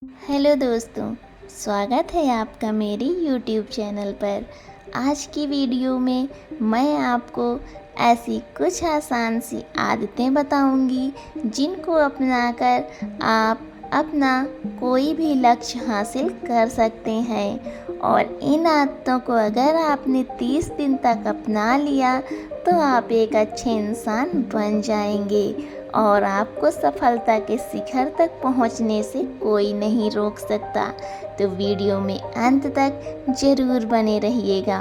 Hello दोस्तों, स्वागत है आपका मेरी यूट्यूब चैनल पर। आज की वीडियो में मैं आपको ऐसी कुछ आसान सी आदतें बताऊंगी जिनको अपनाकर आप अपना कोई भी लक्ष्य हासिल कर सकते हैं। और इन आदतों को अगर आपने 30 दिन तक अपना लिया तो आप एक अच्छे इंसान बन जाएंगे और आपको सफलता के शिखर तक पहुंचने से कोई नहीं रोक सकता। तो वीडियो में अंत तक ज़रूर बने रहिएगा।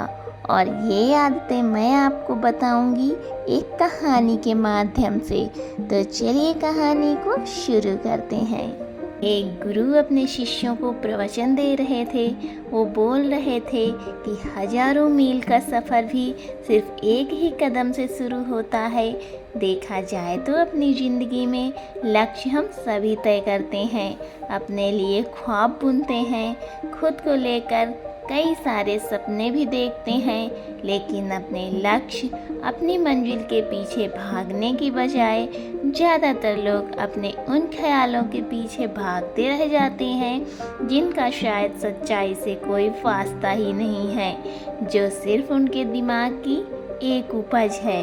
और ये आदतें मैं आपको बताऊंगी एक कहानी के माध्यम से। तो चलिए कहानी को शुरू करते हैं। एक गुरु अपने शिष्यों को प्रवचन दे रहे थे। वो बोल रहे थे कि हजारों मील का सफ़र भी सिर्फ एक ही कदम से शुरू होता है। देखा जाए तो अपनी ज़िंदगी में लक्ष्य हम सभी तय करते हैं, अपने लिए ख्वाब बुनते हैं, खुद को लेकर कई सारे सपने भी देखते हैं, लेकिन अपने लक्ष्य, अपनी मंजिल के पीछे भागने की बजाय ज़्यादातर लोग अपने उन ख्यालों के पीछे भागते रह जाते हैं जिनका शायद सच्चाई से कोई वास्ता ही नहीं है, जो सिर्फ उनके दिमाग की एक उपज है।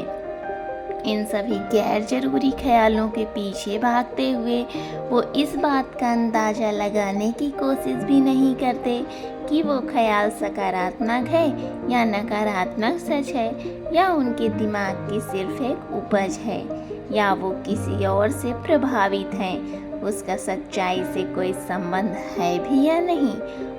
इन सभी गैर जरूरी ख्यालों के पीछे भागते हुए वो इस बात का अंदाज़ा लगाने की कोशिश भी नहीं करते कि वो ख्याल सकारात्मक है या नकारात्मक सच है, या उनके दिमाग की सिर्फ एक उपज है, या वो किसी और से प्रभावित हैं, उसका सच्चाई से कोई संबंध है भी या नहीं।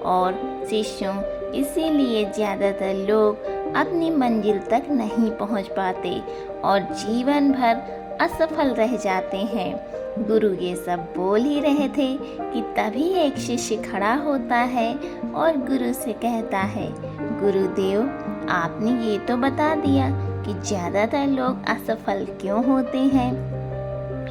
और शिष्यों, इसीलिए ज़्यादातर लोग अपनी मंजिल तक नहीं पहुंच पाते और जीवन भर असफल रह जाते हैं। गुरु ये सब बोल ही रहे थे कि तभी एक शिष्य खड़ा होता है और गुरु से कहता है, गुरुदेव, आपने ये तो बता दिया कि ज़्यादातर लोग असफल क्यों होते हैं,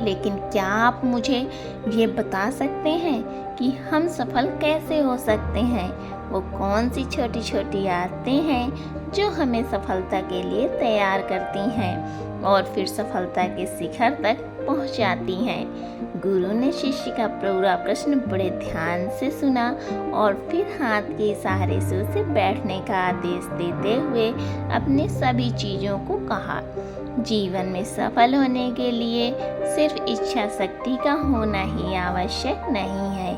लेकिन क्या आप मुझे ये बता सकते हैं कि हम सफल कैसे हो सकते हैं? वो कौन सी छोटी छोटी आदतें हैं जो हमें सफलता के लिए तैयार करती हैं और फिर सफलता के शिखर तक पहुंचाती हैं? गुरु ने शिष्य का पूरा प्रश्न बड़े ध्यान से सुना और फिर हाथ के इशारे से उसे बैठने का आदेश देते हुए अपने सभी चीज़ों को कहा। जीवन में सफल होने के लिए सिर्फ इच्छा शक्ति का होना ही आवश्यक नहीं है,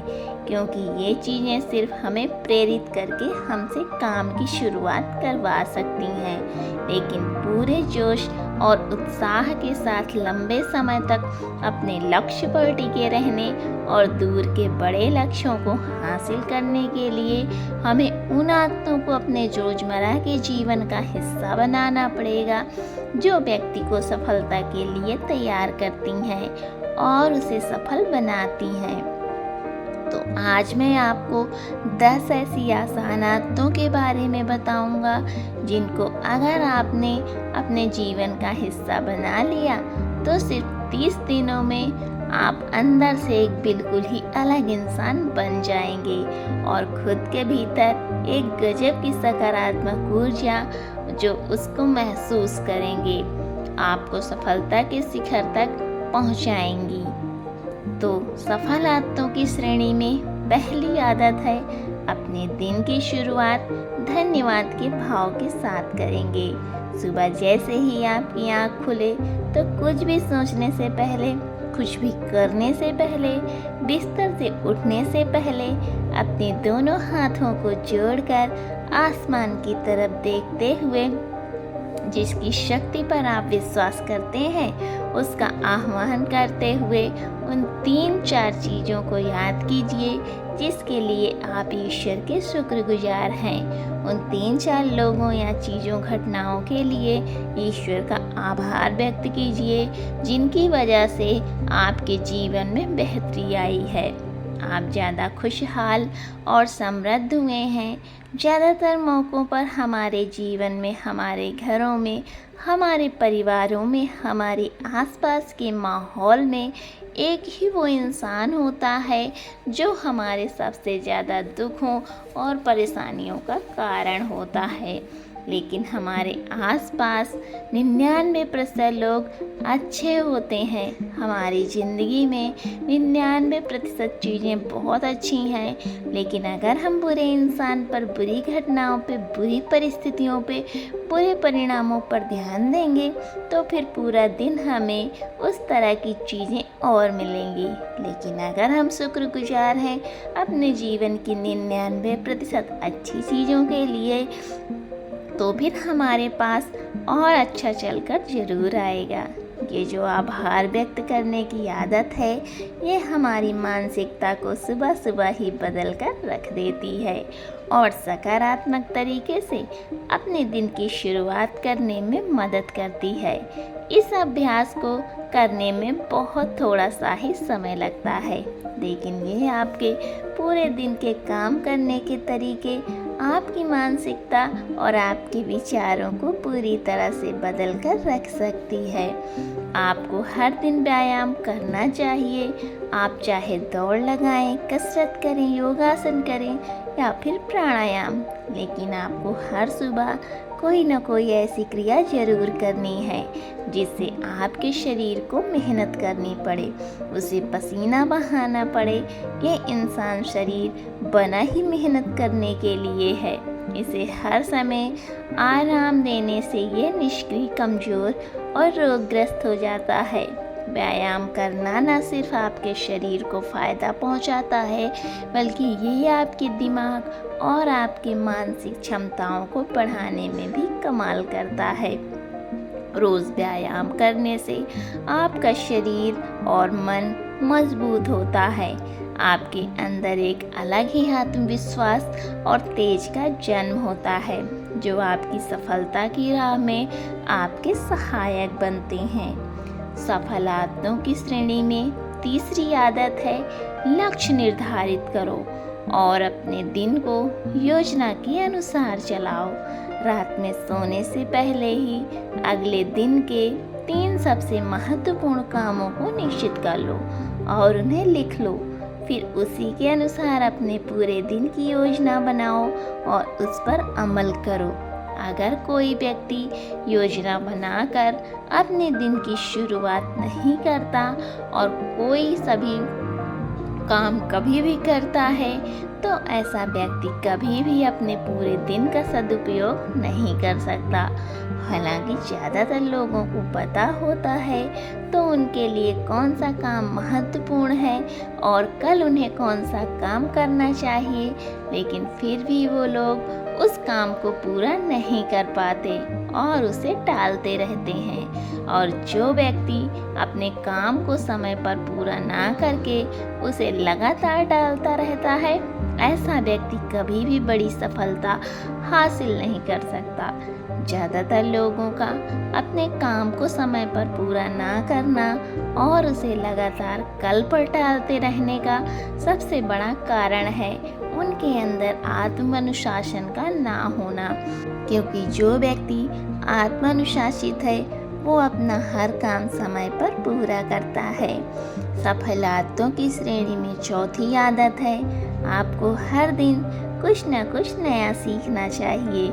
क्योंकि ये चीज़ें सिर्फ हमें प्रेरित करके हमसे काम की शुरुआत करवा सकती हैं, लेकिन पूरे जोश और उत्साह के साथ लंबे समय तक अपने लक्ष्य पर टिके रहने और दूर के बड़े लक्ष्यों को हासिल करने के लिए हमें उन आदतों को अपने रोजमर्रा के जीवन का हिस्सा बनाना पड़ेगा जो व्यक्ति को सफलता के लिए तैयार करती हैं और उसे सफल बनाती हैं। तो आज मैं आपको 10 ऐसी आसान आदतों के बारे में बताऊंगा जिनको अगर आपने अपने जीवन का हिस्सा बना लिया तो सिर्फ 30 दिनों में आप अंदर से एक बिल्कुल ही अलग इंसान बन जाएंगे और खुद के भीतर एक गजब की सकारात्मक ऊर्जा जो उसको महसूस करेंगे, आपको सफलता के शिखर तक पहुंचाएंगी। तो सफल आदतों की श्रेणी में पहली आदत है, अपने दिन की शुरुआत धन्यवाद के भाव के साथ करेंगे। सुबह जैसे ही आपकी आँख खुले तो कुछ भी सोचने से पहले, कुछ भी करने से पहले, बिस्तर से उठने से पहले अपने दोनों हाथों को जोड़कर आसमान की तरफ देखते हुए जिसकी शक्ति पर आप विश्वास करते हैं उसका आह्वान करते हुए उन 3-4 चीज़ों को याद कीजिए जिसके लिए आप ईश्वर के शुक्रगुजार हैं। उन 3-4 लोगों या चीज़ों, घटनाओं के लिए ईश्वर का आभार व्यक्त कीजिए जिनकी वजह से आपके जीवन में बेहतरी आई है, आप ज़्यादा खुशहाल और समृद्ध हुए हैं। ज़्यादातर मौक़ों पर हमारे जीवन में, हमारे घरों में, हमारे परिवारों में, हमारे आसपास के माहौल में एक ही वो इंसान होता है जो हमारे सबसे ज़्यादा दुखों और परेशानियों का कारण होता है। लेकिन हमारे आसपास 99% लोग अच्छे होते हैं। हमारी ज़िंदगी में 99% चीज़ें बहुत अच्छी हैं, लेकिन अगर हम बुरे इंसान पर, बुरी घटनाओं पे, बुरी परिस्थितियों पे, बुरे परिणामों पर ध्यान देंगे तो फिर पूरा दिन हमें उस तरह की चीज़ें और मिलेंगी। लेकिन अगर हम शुक्रगुजार हैं अपने जीवन की 99% अच्छी चीज़ों के लिए, तो फिर हमारे पास और अच्छा चलकर ज़रूर आएगा। ये जो आभार व्यक्त करने की आदत है, ये हमारी मानसिकता को सुबह सुबह ही बदल कर रख देती है और सकारात्मक तरीके से अपने दिन की शुरुआत करने में मदद करती है। इस अभ्यास को करने में बहुत थोड़ा सा ही समय लगता है, लेकिन ये आपके पूरे दिन के काम करने के तरीके, आपकी मानसिकता और आपके विचारों को पूरी तरह से बदल कर रख सकती है। आपको हर दिन व्यायाम करना चाहिए। आप चाहे दौड़ लगाएं, कसरत करें, योगासन करें या फिर प्राणायाम, लेकिन आपको हर सुबह कोई न कोई ऐसी क्रिया जरूर करनी है जिससे आपके शरीर को मेहनत करनी पड़े, उसे पसीना बहाना पड़े। ये इंसान शरीर बना ही मेहनत करने के लिए है। इसे हर समय आराम देने से ये निष्क्रिय, कमज़ोर और रोगग्रस्त हो जाता है। व्यायाम करना न सिर्फ आपके शरीर को फ़ायदा पहुंचाता है, बल्कि ये आपके दिमाग और आपकी मानसिक क्षमताओं को बढ़ाने में भी कमाल करता है। रोज़ व्यायाम करने से आपका शरीर और मन मजबूत होता है। आपके अंदर एक अलग ही आत्मविश्वास और तेज का जन्म होता है, जो आपकी सफलता की राह में आपके सहायक बनते हैं। सफल आदतों की श्रेणी में तीसरी आदत है, लक्ष्य निर्धारित करो और अपने दिन को योजना के अनुसार चलाओ। रात में सोने से पहले ही अगले दिन के 3 सबसे महत्वपूर्ण कामों को निश्चित कर लो और उन्हें लिख लो। फिर उसी के अनुसार अपने पूरे दिन की योजना बनाओ और उस पर अमल करो। अगर कोई व्यक्ति योजना बनाकर अपने दिन की शुरुआत नहीं करता और कोई सभी काम कभी भी करता है, तो ऐसा व्यक्ति कभी भी अपने पूरे दिन का सदुपयोग नहीं कर सकता। हालांकि ज़्यादातर लोगों को पता होता है तो उनके लिए कौन सा काम महत्वपूर्ण है और कल उन्हें कौन सा काम करना चाहिए, लेकिन फिर भी वो लोग उस काम को पूरा नहीं कर पाते और उसे टालते रहते हैं। और जो व्यक्ति अपने काम को समय पर पूरा ना करके उसे लगातार टालता रहता है, ऐसा व्यक्ति कभी भी बड़ी सफलता हासिल नहीं कर सकता। ज़्यादातर लोगों का अपने काम को समय पर पूरा ना करना और उसे लगातार कल पर टालते रहने का सबसे बड़ा कारण है उनके अंदर आत्मानुशासन का ना होना। क्योंकि जो व्यक्ति आत्मानुशासित है वो अपना हर काम समय पर पूरा करता है। सफल आदतों की श्रेणी में चौथी आदत है, आपको हर दिन कुछ न कुछ नया सीखना चाहिए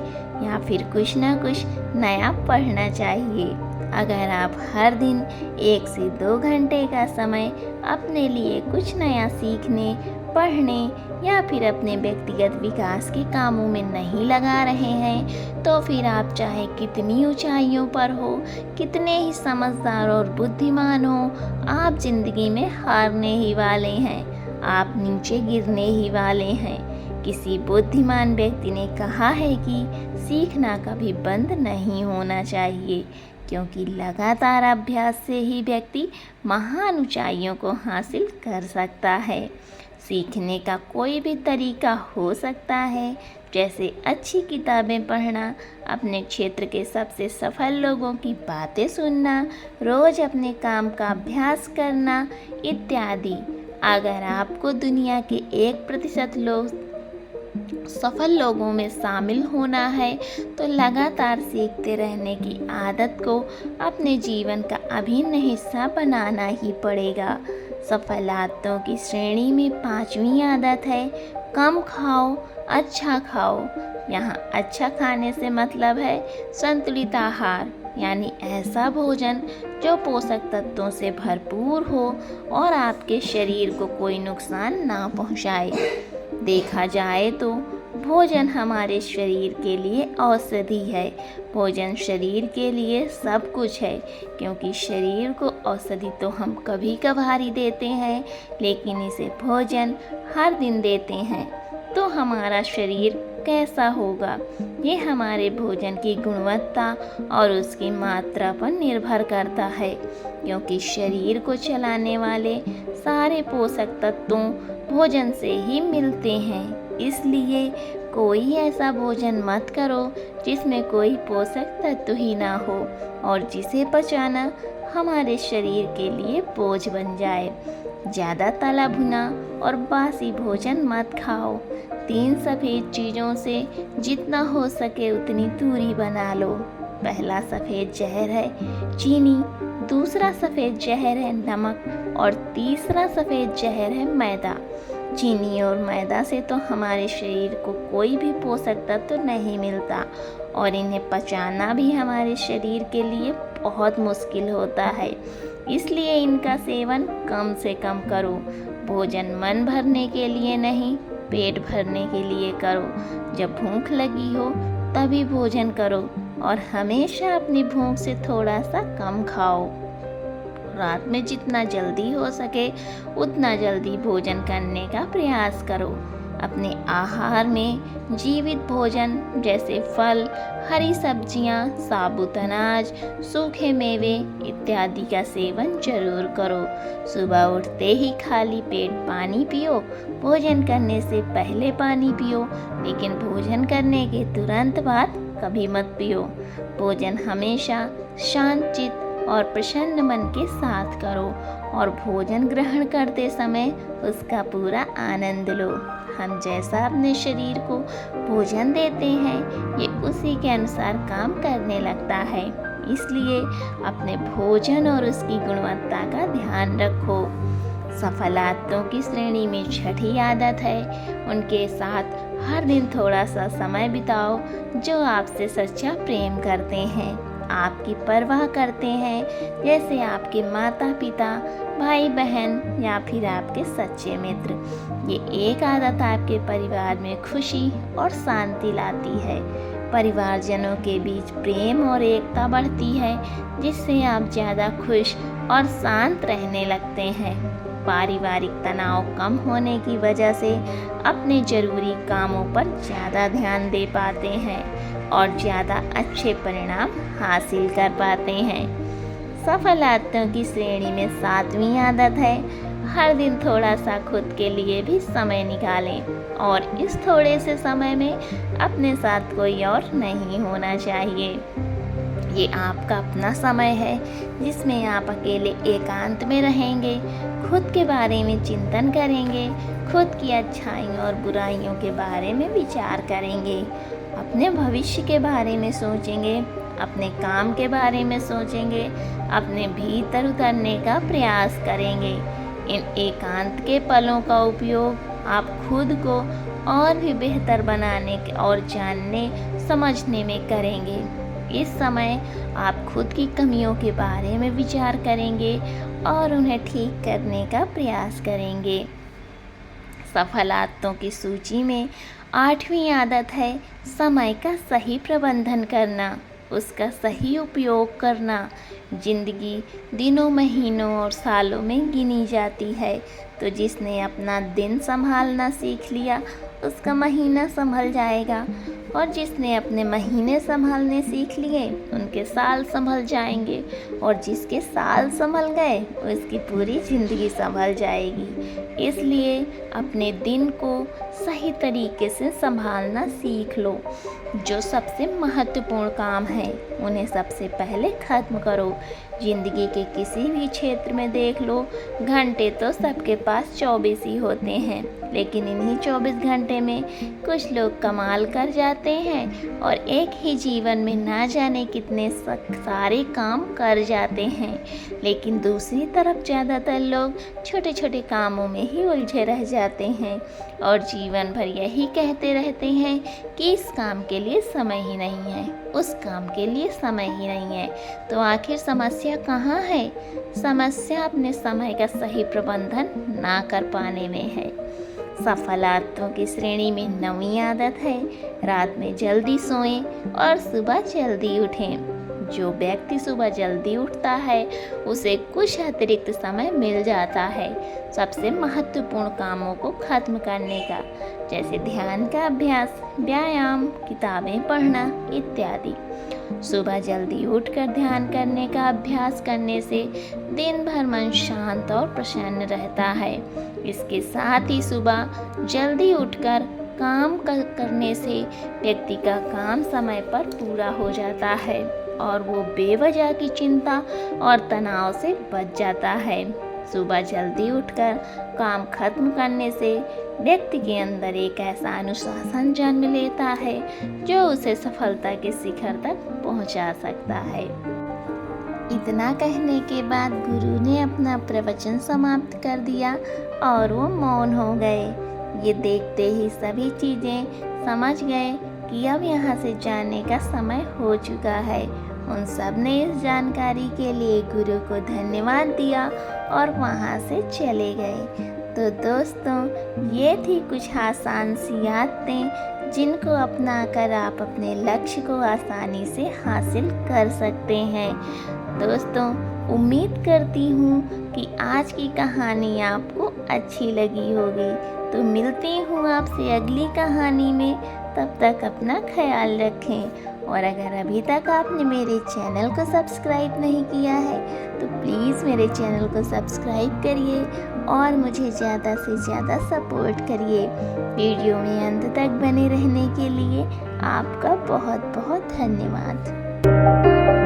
या फिर कुछ न कुछ नया पढ़ना चाहिए। अगर आप हर दिन 1 से 2 घंटे का समय अपने लिए कुछ नया सीखने, पढ़ने या फिर अपने व्यक्तिगत विकास के कामों में नहीं लगा रहे हैं, तो फिर आप चाहे कितनी ऊंचाइयों पर हो, कितने ही समझदार और बुद्धिमान हो, आप जिंदगी में हारने ही वाले हैं, आप नीचे गिरने ही वाले हैं। किसी बुद्धिमान व्यक्ति ने कहा है कि सीखना कभी बंद नहीं होना चाहिए, क्योंकि लगातार अभ्यास से ही व्यक्ति महान ऊंचाइयों को हासिल कर सकता है। सीखने का कोई भी तरीका हो सकता है, जैसे अच्छी किताबें पढ़ना, अपने क्षेत्र के सबसे सफल लोगों की बातें सुनना, रोज़ अपने काम का अभ्यास करना इत्यादि। अगर आपको दुनिया के 1% सफल लोगों में शामिल होना है, तो लगातार सीखते रहने की आदत को अपने जीवन का अभिन्न हिस्सा बनाना ही पड़ेगा। सफल आदतों की श्रेणी में 5वीं आदत है, कम खाओ, अच्छा खाओ। यहाँ अच्छा खाने से मतलब है संतुलित आहार, यानी ऐसा भोजन जो पोषक तत्वों से भरपूर हो और आपके शरीर को कोई नुकसान ना पहुँचाए। देखा जाए तो भोजन हमारे शरीर के लिए औषधि है। भोजन शरीर के लिए सब कुछ है, क्योंकि शरीर को औषधि तो हम कभी कभार ही देते हैं, लेकिन इसे भोजन हर दिन देते हैं तो हमारा शरीर कैसा होगा, ये हमारे भोजन की गुणवत्ता और उसकी मात्रा पर निर्भर करता है। क्योंकि शरीर को चलाने वाले सारे पोषक तत्वों भोजन से ही मिलते हैं, इसलिए कोई ऐसा भोजन मत करो जिसमें कोई पोषक तत्व ही ना हो और जिसे पचाना हमारे शरीर के लिए बोझ बन जाए। ज़्यादा तला भुना और बासी भोजन मत खाओ। 3 सफ़ेद चीज़ों से जितना हो सके उतनी दूरी बना लो। पहला सफ़ेद जहर है चीनी, दूसरा सफ़ेद जहर है नमक और तीसरा सफ़ेद जहर है मैदा। चीनी और मैदा से तो हमारे शरीर को कोई भी पोषक तत्व नहीं मिलता और इन्हें पचाना भी हमारे शरीर के लिए बहुत मुश्किल होता है, इसलिए इनका सेवन कम से कम करो। भोजन मन भरने के लिए नहीं, पेट भरने के लिए करो। जब भूख लगी हो तभी भोजन करो और हमेशा अपनी भूख से थोड़ा सा कम खाओ। रात में जितना जल्दी हो सके उतना जल्दी भोजन करने का प्रयास करो। अपने आहार में जीवित भोजन जैसे फल, हरी सब्जियां, साबुत अनाज, सूखे मेवे इत्यादि का सेवन जरूर करो। सुबह उठते ही खाली पेट पानी पियो। भोजन करने से पहले पानी पियो, लेकिन भोजन करने के तुरंत बाद कभी मत पियो। भोजन हमेशा शांत चित्त और प्रसन्न मन के साथ करो और भोजन ग्रहण करते समय उसका पूरा आनंद लो। हम जैसा अपने शरीर को भोजन देते हैं ये उसी के अनुसार काम करने लगता है, इसलिए अपने भोजन और उसकी गुणवत्ता का ध्यान रखो। सफल आदतों की श्रेणी में छठी आदत है, उनके साथ हर दिन थोड़ा सा समय बिताओ जो आपसे सच्चा प्रेम करते हैं, आपकी परवाह करते हैं, जैसे आपके माता पिता, भाई बहन या फिर आपके सच्चे मित्र। ये एक आदत आपके परिवार में खुशी और शांति लाती है। परिवारजनों के बीच प्रेम और एकता बढ़ती है, जिससे आप ज़्यादा खुश और शांत रहने लगते हैं। पारिवारिक तनाव कम होने की वजह से अपने ज़रूरी कामों पर ज़्यादा ध्यान दे पाते हैं और ज़्यादा अच्छे परिणाम हासिल कर पाते हैं। सफल आदतों की श्रेणी में 7वीं आदत है, हर दिन थोड़ा सा खुद के लिए भी समय निकालें और इस थोड़े से समय में अपने साथ कोई और नहीं होना चाहिए। ये आपका अपना समय है जिसमें आप अकेले एकांत में रहेंगे, खुद के बारे में चिंतन करेंगे, खुद की अच्छाइयों और बुराइयों के बारे में विचार करेंगे, अपने भविष्य के बारे में सोचेंगे, अपने काम के बारे में सोचेंगे, अपने भीतर उतरने का प्रयास करेंगे। इन एकांत के पलों का उपयोग आप खुद को और भी बेहतर बनाने और जानने समझने में करेंगे। इस समय आप खुद की कमियों के बारे में विचार करेंगे और उन्हें ठीक करने का प्रयास करेंगे। सफल आदतों की सूची में 8वीं आदत है समय का सही प्रबंधन करना, उसका सही उपयोग करना। जिंदगी दिनों, महीनों और सालों में गिनी जाती है, तो जिसने अपना दिन संभालना सीख लिया उसका महीना संभल जाएगा और जिसने अपने महीने संभालने सीख लिए उनके साल संभल जाएंगे और जिसके साल संभल गए उसकी पूरी ज़िंदगी संभल जाएगी। इसलिए अपने दिन को सही तरीके से संभालना सीख लो। जो सबसे महत्वपूर्ण काम है उन्हें सबसे पहले ख़त्म करो। ज़िंदगी के किसी भी क्षेत्र में देख लो, घंटे तो सबके पास 24 ही होते हैं, लेकिन इन्हीं 24 घंटे में कुछ लोग कमाल कर जाते हैं और एक ही जीवन में ना जाने कितने सारे काम कर जाते हैं। लेकिन दूसरी तरफ ज़्यादातर लोग छोटे छोटे कामों में ही उलझे रह जाते हैं और जीवन भर यही कहते रहते हैं कि इस काम के लिए समय ही नहीं है, उस काम के लिए समय ही नहीं है। तो आखिर समस्या कहाँ है? समस्या अपने समय का सही प्रबंधन ना कर पाने में है। सफल आदतों की श्रेणी में 9वीं आदत है, रात में जल्दी सोएं और सुबह जल्दी उठें। जो व्यक्ति सुबह जल्दी उठता है उसे कुछ अतिरिक्त समय मिल जाता है सबसे महत्वपूर्ण कामों को खत्म करने का, जैसे ध्यान का अभ्यास, व्यायाम, किताबें पढ़ना इत्यादि। सुबह जल्दी उठकर ध्यान करने का अभ्यास करने से दिन भर मन शांत और प्रसन्न रहता है। इसके साथ ही सुबह जल्दी उठकर काम करने से व्यक्ति का काम समय पर पूरा हो जाता है और वो बेवजह की चिंता और तनाव से बच जाता है। सुबह जल्दी उठकर काम खत्म करने से व्यक्ति के अंदर एक ऐसा अनुशासन जन्म लेता है जो उसे सफलता के शिखर तक पहुंचा सकता है। इतना कहने के बाद गुरु ने अपना प्रवचन समाप्त कर दिया और वो मौन हो गए। ये देखते ही सभी चीज़ें समझ गए कि अब यहाँ से जाने का समय हो चुका है। उन सब ने इस जानकारी के लिए गुरु को धन्यवाद दिया और वहाँ से चले गए। तो दोस्तों, ये थी कुछ आसान सी आदतें जिनको अपनाकर आप अपने लक्ष्य को आसानी से हासिल कर सकते हैं। दोस्तों, उम्मीद करती हूँ कि आज की कहानी आपको अच्छी लगी होगी। तो मिलती हूँ आपसे अगली कहानी में, तब तक अपना ख्याल रखें। और अगर अभी तक आपने मेरे चैनल को सब्सक्राइब नहीं किया है तो प्लीज़ मेरे चैनल को सब्सक्राइब करिए और मुझे ज़्यादा से ज़्यादा सपोर्ट करिए। वीडियो में अंत तक बने रहने के लिए आपका बहुत बहुत धन्यवाद।